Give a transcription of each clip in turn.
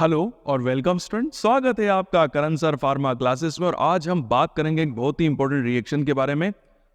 Hello और welcome student, स्वागत है आपका करण सर फार्मा क्लासेस में। और आज हम बात करेंगे एक बहुत ही इंपॉर्टेंट रिएक्शन के बारे में।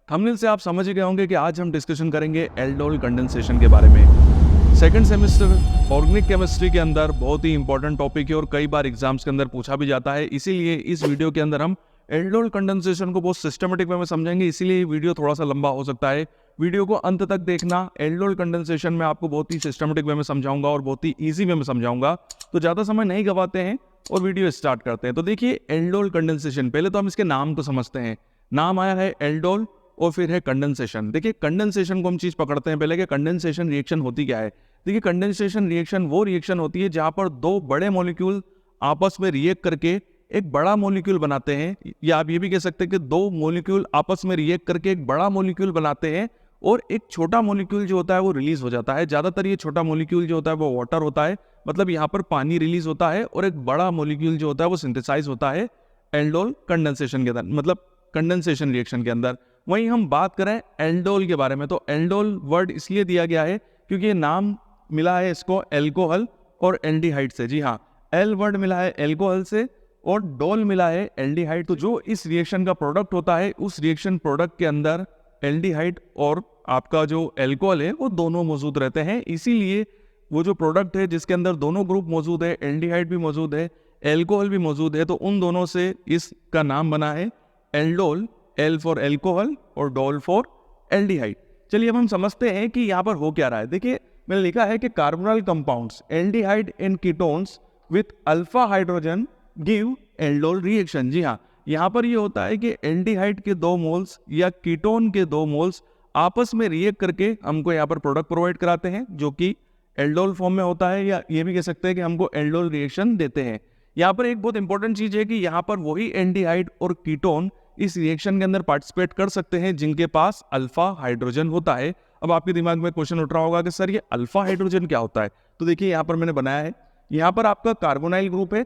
थंबनेल से आप समझ गए होंगे कि आज हम डिस्कशन करेंगे एल्डोल कंडेंसेशन के बारे में। सेकंड सेमेस्टर ऑर्गेनिक केमिस्ट्री के अंदर बहुत ही इंपॉर्टेंट टॉपिक है और कई बार एग्जाम्स के अंदर पूछा भी जाता है। इसीलिए इस वीडियो के अंदर हम एल्डोल कंडेंसेशन को बहुत सिस्टमेटिक वे में समझेंगे, इसीलिए वीडियो थोड़ा सा लंबा हो सकता है। वीडियो को अंत तक देखना। एल्डोल कंडेंसेशन में आपको बहुत ही सिस्टमेटिक वे में समझाऊंगा और बहुत ही इजी वे में समझाऊंगा, तो ज्यादा समय नहीं गवाते हैं और वीडियो स्टार्ट करते हैं। तो देखिए एल्डोल कंडेंसेशन, पहले तो हम इसके नाम को समझते हैं। नाम आया है एल्डोल और फिर है कंडेंसेशन। देखिए कंडेंसेशन को हम चीज पकड़ते हैं पहले कि कंडेंसेशन रिएक्शन होती क्या है। देखिए कंडेंसेशन रिएक्शन वो रिएक्शन होती है जहां पर दो बड़े मॉलिक्यूल आपस में रिएक्ट करके एक बड़ा मॉलिक्यूल बनाते हैं, या आप ये भी कह सकते हैं कि दो मॉलिक्यूल आपस में रिएक्ट करके एक बड़ा मॉलिक्यूल बनाते हैं और एक छोटा मॉलिक्यूल जो होता है वो रिलीज हो जाता है। ज्यादातर ये छोटा मॉलिक्यूल जो होता है वो वाटर होता है, मतलब यहाँ पर पानी रिलीज होता है, और एक बड़ा मॉलिक्यूल जो होता है वो सिंथेसाइज होता है एल्डोल कंडेंसेशन के अंदर, मतलब कंडेंसेशन रिएक्शन के अंदर। वहीं हम बात करें एल्डोल के बारे में, तो एल्डोल वर्ड इसलिए दिया गया है क्योंकि ये नाम मिला है इसको एल्कोहल और एल्डिहाइड से। जी हाँ, एल वर्ड मिला है एल्कोहल से और डोल मिला है एल्डिहाइड। तो जो इस रिएक्शन का प्रोडक्ट होता है उस रिएक्शन प्रोडक्ट के अंदर एल्डिहाइड और आपका जो एल्कोहल है वो दोनों मौजूद रहते हैं। इसीलिए वो जो प्रोडक्ट है जिसके अंदर दोनों ग्रुप मौजूद है, एल्डिहाइड भी मौजूद है, एल्कोहल भी मौजूद है, तो उन दोनों से इसका नाम बना है एल्डोल। एल फॉर एल्कोहल और डोल फॉर एल्डिहाइड। चलिए अब हम समझते हैं कि यहाँ पर हो क्या रहा है। देखिए मैंने लिखा है कि carbonyl compounds aldehyde and ketones with alpha hydrogen give aldol reaction. जी हाँ, यहाँ पर ये होता है कि एल्डिहाइड के दो मोल्स या कीटोन के दो मोल्स आपस में रिएक्ट करके हमको यहाँ पर प्रोडक्ट प्रोवाइड कराते हैं जो कि एल्डोल फॉर्म में होता है, या ये भी कह सकते हैं कि हमको एल्डोल रिएक्शन देते हैं। यहाँ पर एक बहुत इंपॉर्टेंट चीज है कि यहाँ पर वही एल्डिहाइड और कीटोन इस रिएक्शन के अंदर पार्टिसिपेट कर सकते हैं जिनके पास अल्फा हाइड्रोजन होता है। अब आपके दिमाग में क्वेश्चन उठ रहा होगा कि सर ये अल्फा हाइड्रोजन क्या होता है। तो देखिए यहाँ पर मैंने बनाया है, यहाँ पर आपका कार्बोनाइल ग्रुप है,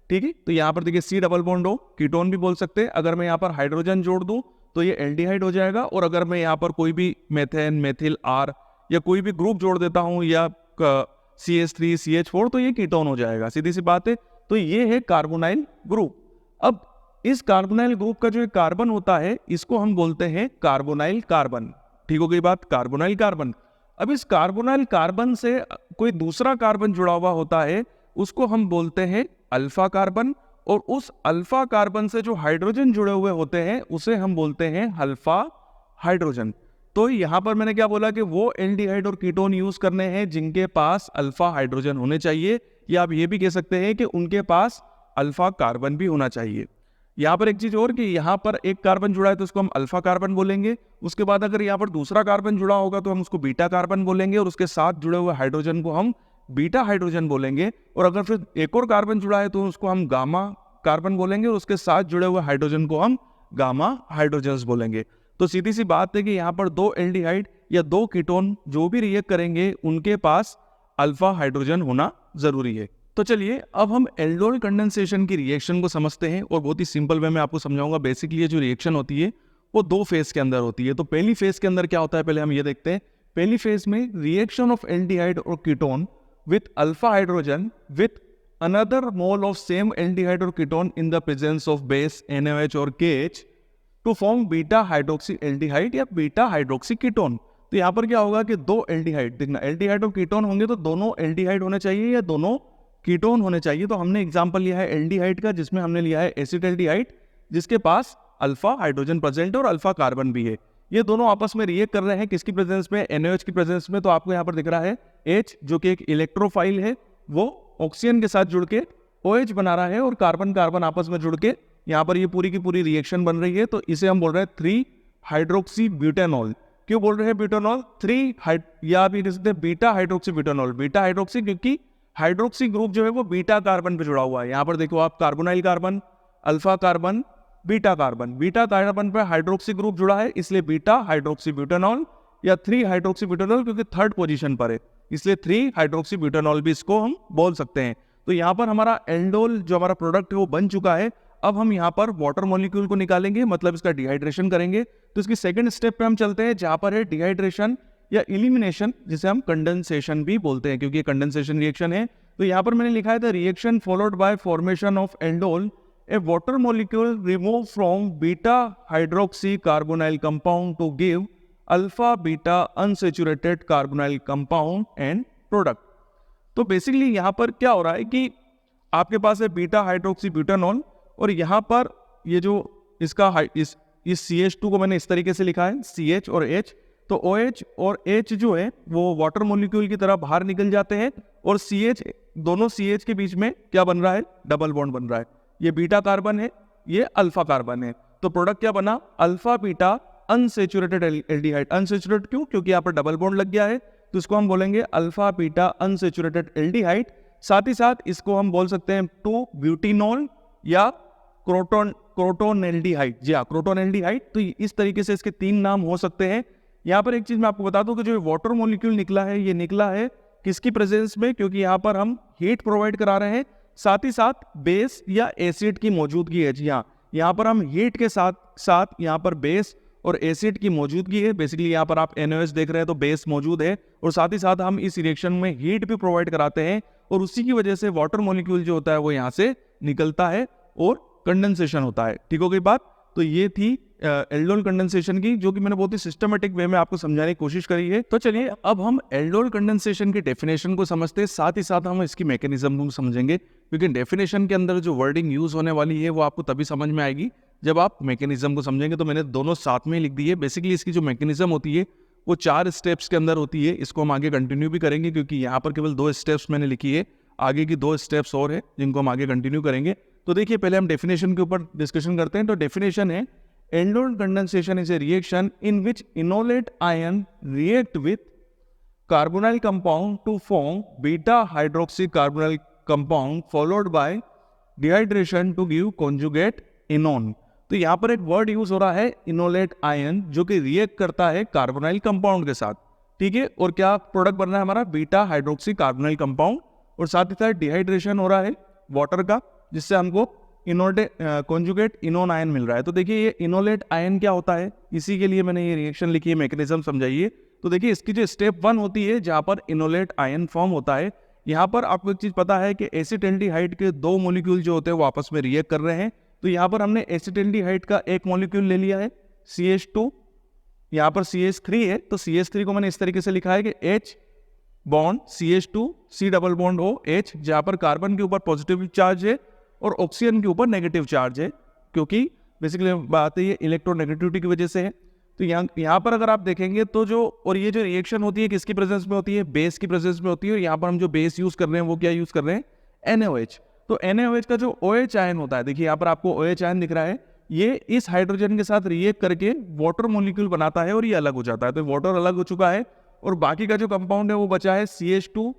ठीक है। तो यहाँ पर देखिए सी डबल बॉन्ड हो, कीटोन भी बोल सकते हैं। अगर मैं यहाँ पर हाइड्रोजन जोड़ दूं तो ये एल्डिहाइड हो जाएगा, और अगर मैं यहाँ पर कोई भी मेथेन, मेथिल, आर या कोई भी ग्रुप जोड़ देता हूँ या CH3, CH4 तो ये कीटोन हो जाएगा। सीधी सी बात है। तो ये है कार्बोनाइल ग्रुप। अब इस कार्बोनाइल ग्रुप का जो कार्बन होता है इसको हम बोलते हैं कार्बोनाइल कार्बन। ठीक हो गई बात, कार्बोनाइल कार्बन। अब इस कार्बोनाइल कार्बन से कोई दूसरा कार्बन जुड़ा हुआ होता है उसको हम बोलते हैं अल्फा कार्बन, और उस अल्फा कार्बन से जो हाइड्रोजन जुड़े हुए होते हैं उसे हम बोलते हैं अल्फा हाइड्रोजन। तो यहां पर मैंने क्या बोला कि वो एल्डिहाइड और कीटोन यूज करने हैं जिनके पास अल्फा हाइड्रोजन होने चाहिए, या आप ये भी कह सकते हैं कि उनके पास अल्फा कार्बन भी होना चाहिए। यहाँ पर एक चीज और कि यहाँ पर एक कार्बन जुड़ा है तो उसको हम अल्फा कार्बन बोलेंगे। उसके बाद अगर यहाँ पर दूसरा कार्बन जुड़ा होगा तो हम उसको बीटा कार्बन बोलेंगे, और उसके साथ जुड़े हुए हाइड्रोजन को हम बीटा हाइड्रोजन बोलेंगे। और अगर फिर एक और कार्बन जुड़ा है तो उसको हम गामा कार्बन बोलेंगे, और उसके साथ जुड़े हुए हाइड्रोजन को हम गामा हाइड्रोजन्स बोलेंगे। तो सीधी सी बात है कि यहाँ पर दो एल्डिहाइड या दो कीटोन जो भी रिएक्ट करेंगे उनके पास अल्फा हाइड्रोजन होना जरूरी है। तो चलिए अब हम एल्डोल कंडेंसेशन की रिएक्शन को समझते हैं, और बहुत ही सिंपल वे में आपको समझाऊंगा। बेसिकली ये जो रिएक्शन होती है वो दो फेज के अंदर होती है। तो पहली फेज के अंदर क्या होता है पहले हम ये देखते हैं। पहली फेज में रिएक्शन ऑफ एल्डिहाइड और ketone with alpha hydrogen with another mole of same aldehyde or ketone in the presence of base NaOH or KH to form beta hydroxy aldehyde या beta hydroxy ketone। तो यहाँ पर क्या होगा कि दो aldehyde, देखना एल्डिहाइड और कीटोन होंगे तो दोनों एल्डिहाइड होने चाहिए या दोनों कीटोन होने चाहिए। तो हमने एग्जांपल लिया है एल्डिहाइड का, जिसमें हमने लिया है एसिटाल्डिहाइड जिसके पास अल्फा हाइड्रोजन प्रेजेंट है और अल्फा कार्बन भी है। ये दोनों आपस में रिएक्ट कर रहे हैं किसकी प्रेजेंस में, NaOH की प्रेजेंस में। तो आपको यहाँ पर दिख रहा है H जो कि एक इलेक्ट्रोफाइल है, वो ऑक्सीजन के साथ जुड़ के OH बना रहा है, और कार्बन कार्बन आपस में जुड़ के यहाँ पर ये पूरी की पूरी रिएक्शन बन रही है। तो इसे हम बोल रहे हैं 3 हाइड्रोक्सी ब्यूटेनॉल। क्यों बोल रहे हैं ब्यूटेनॉल? 3 या आप ये कह सकते हैं beta hydroxy butanol. Beta hydroxy क्योंकि हाइड्रोक्सी ग्रुप जो है वो बीटा कार्बन पे जुड़ा हुआ है। यहाँ पर देखो आप carbonyl carbon, alpha carbon, beta carbon. Beta carbon पे हाइड्रोक्सी ग्रुप जुड़ा है इसलिए बीटा हाइड्रोक्सी ब्यूटेनॉल, या 3 हाइड्रोक्सी ब्यूटेनॉल क्योंकि थर्ड पोजीशन पर है इसलिए 3 हाइड्रोक्सी ब्यूटेनॉल भी इसको हम बोल सकते हैं। तो यहाँ पर हमारा एल्डोल जो हमारा प्रोडक्ट है वो बन चुका है। अब हम यहाँ पर वाटर मॉलिक्यूल को निकालेंगे, मतलब इसका डिहाइड्रेशन करेंगे। तो इसकी सेकंड स्टेप पे हम चलते हैं जहां पर है डिहाइड्रेशन या इलिमिनेशन, जिसे हम कंडेंसेशन भी बोलते हैं क्योंकि ये कंडेंसेशन रिएक्शन है। तो यहाँ पर मैंने लिखा है the reaction followed by formation of aldol, a water molecule remove from beta hydroxy carbonyl compound to give alpha beta unsaturated carbonyl compound and product. तो बेसिकली यहाँ पर क्या हो रहा है कि आपके पास है बीटा हाइड्रोक्सी ब्यूटानॉल, और यहाँ पर ये जो इसका इस CH2 को मैंने इस तरीके से लिखा है CH और H, तो OH और H जो है वो वाटर मॉलिक्यूल की तरह बाहर निकल जाते हैं, और CH, दोनों CH के बीच में क्या बन रहा है, डबल बॉन्ड बन रहा है। ये बीटा कार्बन है, ये अल्फा कार्बन है, तो प्रोडक्ट क्या बना, alpha beta unsaturated aldehyde. Unsaturated क्यों, क्योंकि यहाँ पर डबल बॉन्ड लग गया है, तो इसको हम बोलेंगे अल्फा बीटा अनसेचुरेटेड एल्डिहाइड। साथ ही साथ इसको हम बोल सकते हैं 2 ब्यूटीनॉल या क्रोटोनेल्डिहाइड। जी हाँ, क्रोटोनेल्डिहाइड। तो इस तरीके से इसके 3 नाम हो सकते हैं। यहाँ पर एक चीज मैं आपको बता दूं कि जो वाटर मॉलिक्यूल निकला है, ये निकला है किसकी प्रेजेंस में, क्योंकि यहाँ पर हम हीट प्रोवाइड करा रहे हैं, साथ ही साथ बेस या एसिड की मौजूदगी है। जी हाँ, यहाँ पर हम हीट के साथ साथ यहाँ पर बेस और एसिड की मौजूदगी है। बेसिकली यहाँ पर आप NaOH देख रहे हैं, तो बेस मौजूद है, और साथ ही साथ हम इस रिएक्शन में हीट भी प्रोवाइड कराते हैं, और उसी की वजह से वाटर मॉलिक्यूल जो होता है वो यहाँ से निकलता है और कंडेंसेशन होता है। ठीक हो गई बात। तो ये थी एल्डोल कंडेंसेशन की, जो कि मैंने बहुत ही सिस्टमेटिक वे में आपको समझाने की कोशिश करी है। तो चलिए अब हम एल्डोल कंडेंसेशन की डेफिनेशन को समझते हैं, साथ ही साथ हम इसकी मैकेनिज्म को समझेंगे, क्योंकि डेफिनेशन के अंदर जो वर्डिंग यूज होने वाली है वो आपको तभी समझ में आएगी जब आप मैकेनिज्म को समझेंगे। तो मैंने दोनों साथ में लिख दी है। बेसिकली इसकी जो मैकेनिज्म होती है वो 4 स्टेप्स के अंदर होती है। इसको हम आगे कंटिन्यू भी करेंगे, क्योंकि यहाँ पर केवल 2 स्टेप्स मैंने लिखी है, आगे की 2 स्टेप्स और है जिनको हम आगे कंटिन्यू करेंगे। तो देखिए पहले हम डेफिनेशन के ऊपर डिस्कशन करते हैं। तो डेफिनेशन है, aldol condensation is a reaction in which enolate ion react with carbonyl compound to form beta hydroxy carbonyl compound followed by dehydration to give conjugate enone. तो यहाँ पर एक वर्ड यूज हो रहा है इनोलेट आयन, जो कि रिएक्ट करता है कार्बोनाइल कंपाउंड के साथ। ठीक है, और क्या प्रोडक्ट बन रहा है हमारा, बीटा हाइड्रोक्सी कार्बोनाइल कंपाउंड, और साथ ही साथ डिहाइड्रेशन हो रहा है वाटर का, जिससे हमको कॉन्जुगेट इनोन आयन मिल रहा है। तो देखिए ये इनोलेट आयन क्या होता है, इसी के लिए मैंने ये रिएक्शन लिखी है, मैकेनिज्म समझाइए। तो देखिए इसकी जो स्टेप 1 होती है, जहां पर इनोलेट आयन फॉर्म होता है, यहाँ पर आपको एक चीज पता है कि एसिटेल्डिहाइड के 2 मॉलिक्यूल जो होते हैं वो आपस में रिएक्ट कर रहे हैं। तो यहाँ पर हमने एसिटेल्डिहाइड का एक मॉलिक्यूल ले लिया है CH2, यहाँ पर CH3 है, तो CH3 को मैंने इस तरीके से लिखा है कि H bond CH2 C double bond O H, जहाँ पर कार्बन के ऊपर पॉजिटिव चार्ज है और ऑक्सीजन के ऊपर नेगेटिव चार्ज है, क्योंकि बेसिकली बात है ये इलेक्ट्रोनेगेटिविटी की वजह से है। तो यहाँ पर अगर आप देखेंगे तो ये जो रिएक्शन होती है किसकी प्रेजेंस में होती है, बेस की प्रेजेंस में होती है। और यहाँ पर हम जो बेस यूज कर रहे हैं वो क्या यूज कर रहे हैं, NaOH। तो NaOH का जो OH आयन होता है, देखिए यहाँ पर आपको OH आयन दिख रहा है, ये इस हाइड्रोजन के साथ रिएक्ट करके वाटर मॉलिक्यूल बनाता है और ये अलग हो जाता है। तो वाटर अलग हो चुका है, और बाकी का जो कंपाउंड है वो बचा है CH2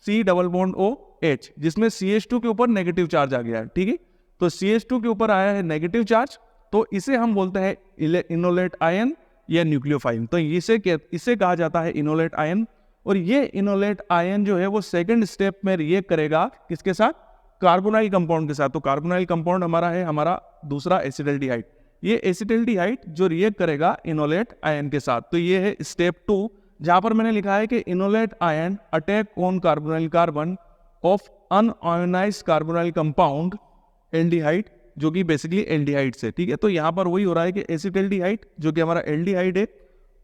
C double bond O H, जिसमें CH2 के ऊपर नेगेटिव चार्ज आ गया है। ठीक है, तो CH2 के ऊपर आया है नेगेटिव चार्ज, तो इसे हम बोलते हैं इनोलेट आयन या न्यूक्लियोफाइल। तो इसे कहा जाता है इनोलेट आयन। और ये इनोलेट आयन जो है वो सेकंड स्टेप में रिएक्ट करेगा किसके साथ, कार्बोनाइल कंपाउंड के साथ। तो कार्बोनाइल कंपाउंड हमारा दूसरा एसिटल्डिहाइड। ये एसिटल्डिहाइड जो रिएक्ट करेगा इनोलेट आयन के साथ। तो ये है स्टेप 2, जहां पर मैंने लिखा है कि enolate ion attack on carbonyl carbon of unionised carbonyl compound aldehyde, जो कि बेसिकली एल्डिहाइड से। ठीक है, तो यहाँ पर वही हो रहा है कि एसिटल्डिहाइड जो कि हमारा एल्डिहाइड है,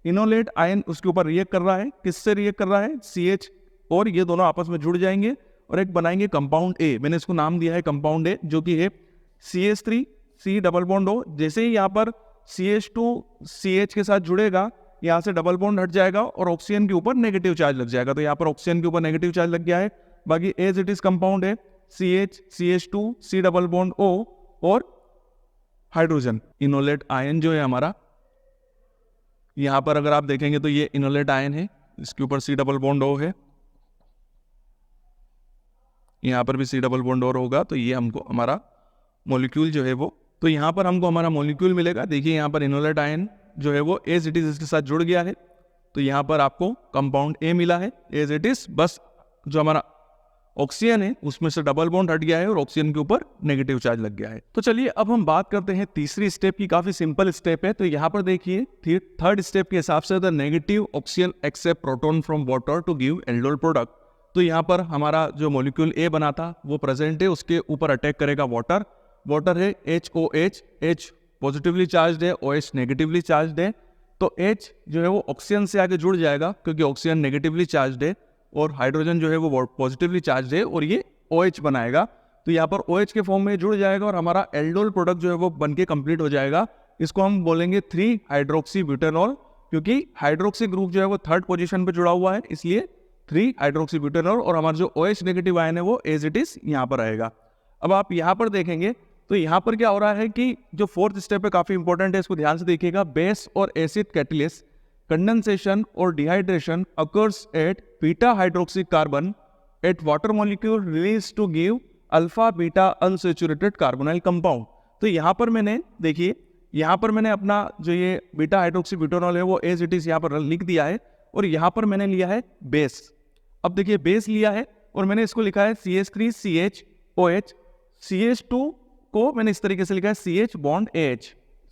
इनोलेट आयन उसके ऊपर रिएक्ट कर रहा है। किससे रिएक्ट कर रहा है, CH, और ये दोनों आपस में जुड़ जाएंगे और एक बनाएंगे कंपाउंड A। मैंने इसको नाम दिया है कंपाउंड A, जो कि है CH3 C double bond O। जैसे ही यहाँ पर CH2 CH के साथ जुड़ेगा, यहाँ से डबल बॉन्ड हट जाएगा और ऑक्सीजन के ऊपर नेगेटिव चार्ज लग जाएगा। तो यहाँ पर ऑक्सीजन के ऊपर नेगेटिव चार्ज लग गया है। बाकी एज इट इज कंपाउंड है CH CH2 C double bond O और हाइड्रोजन। इनोलेट आयन जो है हमारा, यहाँ पर अगर आप देखेंगे तो ये इनोलेट आयन है, इसके ऊपर C डबल बॉन्ड O है, यहाँ पर भी C डबल बॉन्ड O होगा। तो ये हमको हमारा मॉलिक्यूल जो है वो, तो यहाँ पर हमको हमारा मॉलिक्यूल मिलेगा। देखिए यहाँ पर इनोलेट आयन जो है वो एज इट इज इसके साथ जुड़ गया है, तो यहाँ पर आपको कंपाउंड A मिला है एज इट इज। बस जो हमारा ऑक्सीजन है उसमें से डबल बॉन्ड हट गया है और ऑक्सीजन के ऊपर नेगेटिव चार्ज लग गया है। तो चलिए अब हम बात करते हैं तीसरी स्टेप की। काफी सिंपल स्टेप है। तो यहाँ पर देखिए थर्ड स्टेप के हिसाब से, the negative oxygen accept proton from water to give aldol product. तो यहाँ पर हमारा जो मॉलिक्यूल ए बना था वो प्रेजेंट है, उसके ऊपर अटैक करेगा वाटर। वाटर है HOH, H पॉजिटिवली चार्ज है, OH नेगेटिवली चार्ज है। तो H जो है वो ऑक्सीजन से आके जुड़ जाएगा क्योंकि ऑक्सीजन नेगेटिवली चार्ज है, और हाइड्रोजन जो है वो पॉजिटिवली चार्ज है और ये OH बनाएगा। तो यहाँ पर OH के फॉर्म में जुड़ जाएगा और हमारा एल्डोल प्रोडक्ट जो है वो बन के कंप्लीट हो जाएगा। इसको हम बोलेंगे 3 हाइड्रोक्सी ब्यूटेनॉल, क्योंकि हाइड्रोक्सी ग्रुप जो है वो 3rd पोजीशन पे जुड़ा हुआ है, इसलिए 3 हाइड्रोक्सी ब्यूटेनॉल, और हमारा जो OH नेगेटिव आयन है वो एज इट इज यहाँ पर आएगा। अब आप यहाँ पर देखेंगे तो यहाँ पर क्या हो रहा है कि जो 4th स्टेप है काफी इंपॉर्टेंट है, इसको ध्यान से देखिएगा। बेस और एसिड कैटलिस्ट कंडेंसेशन और dehydration occurs at beta hydroxy carbon at water molecule release to give alpha beta unsaturated carbonyl compound. तो यहाँ पर मैंने देखिए, यहाँ पर मैंने अपना जो ये बीटा हाइड्रोक्सी ब्यूटेनॉल है वो एज इट इज यहाँ पर लिख दिया है, और यहाँ पर मैंने लिया है बेस। अब देखिए बेस लिया है और मैंने इसको लिखा है CH3CHOH। CH2 को मैंने इस तरीके से लिखा है CH bond AH,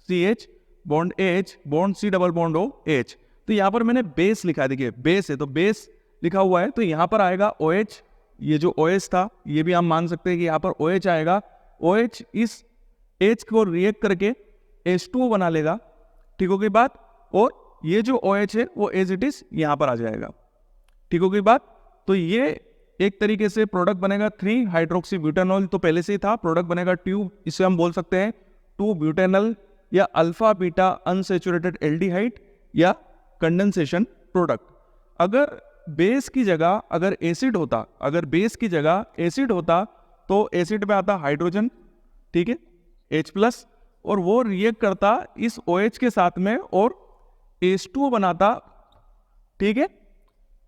CH bond AH bond C double bond OH। तो यहाँ पर मैंने बेस लिखा है, देखिए बेस है तो बेस लिखा हुआ है, तो यहाँ पर आएगा OH। ये जो OH था ये भी हम मान सकते हैं कि यहाँ पर OH आएगा। OH इस H को रिएक्ट करके H2O बना लेगा, ठीक हो गई बात, और ये जो OH है वो एज इट इज यहाँ पर आ जाएगा, ठीक हो गई बात। तो ये एक तरीके से प्रोडक्ट बनेगा 3 हाइड्रोक्सी ब्यूटेनॉल, तो पहले से ही था, प्रोडक्ट बनेगा ट्यूब, इसे हम बोल सकते हैं 2 ब्यूटेनल या अल्फा बीटा अनसैचुरेटेड एल्डिहाइड या कंडेंसेशन प्रोडक्ट। अगर बेस की जगह अगर एसिड होता, अगर बेस की जगह एसिड होता तो एसिड में आता हाइड्रोजन, ठीक है, H+, और वो रिएक्ट करता इस OH के साथ में और H2O बनाता, ठीक है,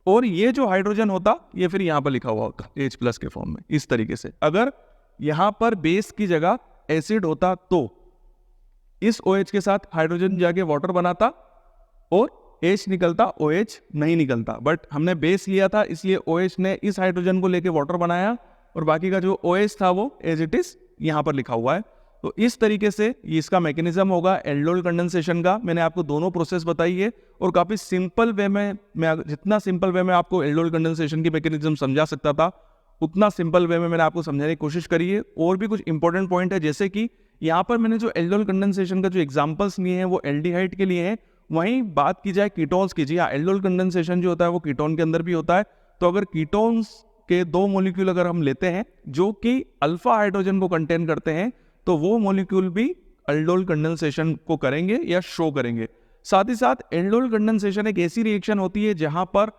और ये जो हाइड्रोजन होता ये फिर यहाँ पर लिखा हुआ होता H+ के फॉर्म में, इस तरीके से। अगर यहाँ पर बेस की जगह एसिड होता तो इस OH के साथ हाइड्रोजन जाके वाटर बनाता और H निकलता, OH नहीं निकलता, बट हमने बेस लिया था इसलिए OH ने इस हाइड्रोजन को लेके वाटर बनाया और बाकी का जो OH था वो एज इट इज यहाँ पर लिखा हुआ है। तो इस तरीके से ये इसका मैकेनिज्म होगा एल्डोल कंडेंसेशन का। मैंने आपको दोनों प्रोसेस बताई है और काफी सिंपल वे में, मैं जितना सिंपल वे में आपको एल्डोल कंडेंसेशन की मैकेनिज्म समझा सकता था उतना सिंपल वे में मैंने आपको समझाने की कोशिश करी है। और भी कुछ इंपॉर्टेंट पॉइंट है, जैसे कि यहाँ पर मैंने जो एल्डोल कंडेंसेशन का जो एग्जाम्पल्स लिए हैं वो एल्डिहाइड के लिए हैं। वहीं बात की जाए कीटोन्स की, जी हाँ, एल्डोल कंडेंसेशन जो होता है वो कीटोन के अंदर भी होता है। तो अगर कीटोन्स के 2 मॉलिक्यूल अगर हम लेते हैं जो कि अल्फा हाइड्रोजन को कंटेन करते हैं तो वो मॉलिक्यूल भी एल्डोल कंडेंसेशन को करेंगे या शो करेंगे। साथ ही साथ एल्डोल कंडेंसेशन एक ऐसी रिएक्शन होती है जहां पर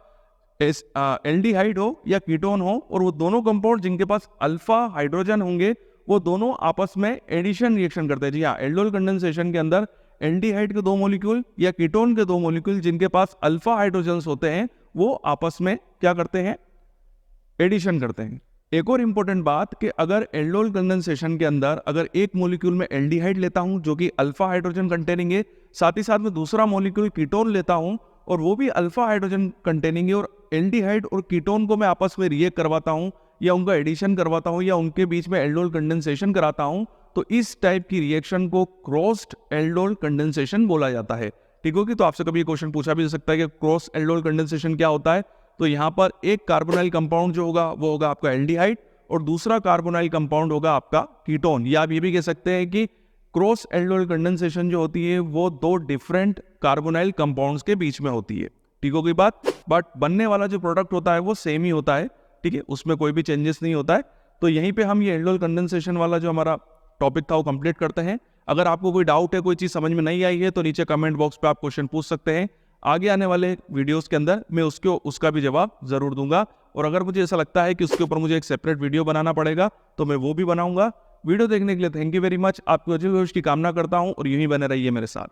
एल्डिहाइड हो या कीटोन हो और वो दोनों कंपाउंड जिनके पास अल्फा हाइड्रोजन होंगे वो दोनों आपस में एडिशन रिएक्शन करते हैं। जी हाँ, एल्डोल कंडेंसेशन के अंदर एल्डिहाइड के 2 मॉलिक्यूल या कीटोन के 2 मॉलिक्यूल जिनके पास अल्फा हाइड्रोजन होते हैं वो आपस में क्या करते हैं, एडिशन करते हैं। एक और इंपॉर्टेंट बात कि अगर एल्डोल कंडेंसेशन के अंदर अगर एक मॉलिक्यूल में एल्डिहाइड लेता हूं जो कि अल्फा हाइड्रोजन कंटेनिंग है, साथ ही साथ में दूसरा मॉलिक्यूल कीटोन लेता हूं और वो भी अल्फा हाइड्रोजन कंटेनिंग है, और एल्डिहाइड और कीटोन को मैं आपस में रिएक्ट करवाता हूं या उनका एडिशन करवाता हूं या उनके बीच में एल्डोल कंडेंसेशन कराता हूं, तो इस टाइप की रिएक्शन को क्रॉस्ड एल्डोल कंडेंसेशन बोला जाता है। ठीक होगी। तो आपसे कभी क्वेश्चन पूछा भी जा सकता है कि क्रॉस एल्डोल कंडेंसेशन क्या होता है। तो यहाँ पर एक कार्बोनाइल कंपाउंड जो होगा वो होगा आपका एल्डिहाइड और दूसरा कार्बोनाइल कंपाउंड होगा आपका कीटोन। या आप ये भी कह सकते हैं कि क्रॉस एल्डोल कंडेंसेशन जो होती है वो 2 डिफरेंट कार्बोनाइल कंपाउंड्स के बीच में होती है। ठीक हो गई बात। बट बनने वाला जो प्रोडक्ट होता है वो सेम ही होता है, ठीक है, उसमें कोई भी चेंजेस नहीं होता है। तो यहीं पे हम ये एल्डोल कंडेंसेशन वाला जो हमारा टॉपिक था वो कंप्लीट करते हैं। अगर आपको कोई डाउट है, कोई चीज समझ में नहीं आई है तो नीचे कमेंट बॉक्स पे आप क्वेश्चन पूछ सकते हैं। आगे आने वाले वीडियोस के अंदर मैं उसका भी जवाब जरूर दूंगा। और अगर मुझे ऐसा लगता है कि उसके ऊपर मुझे एक सेपरेट वीडियो बनाना पड़ेगा तो मैं वो भी बनाऊंगा। वीडियो देखने के लिए थैंक यू वेरी मच। आपको अच्छी भविष्य की कामना करता हूं और यूं ही बने रहिए मेरे साथ।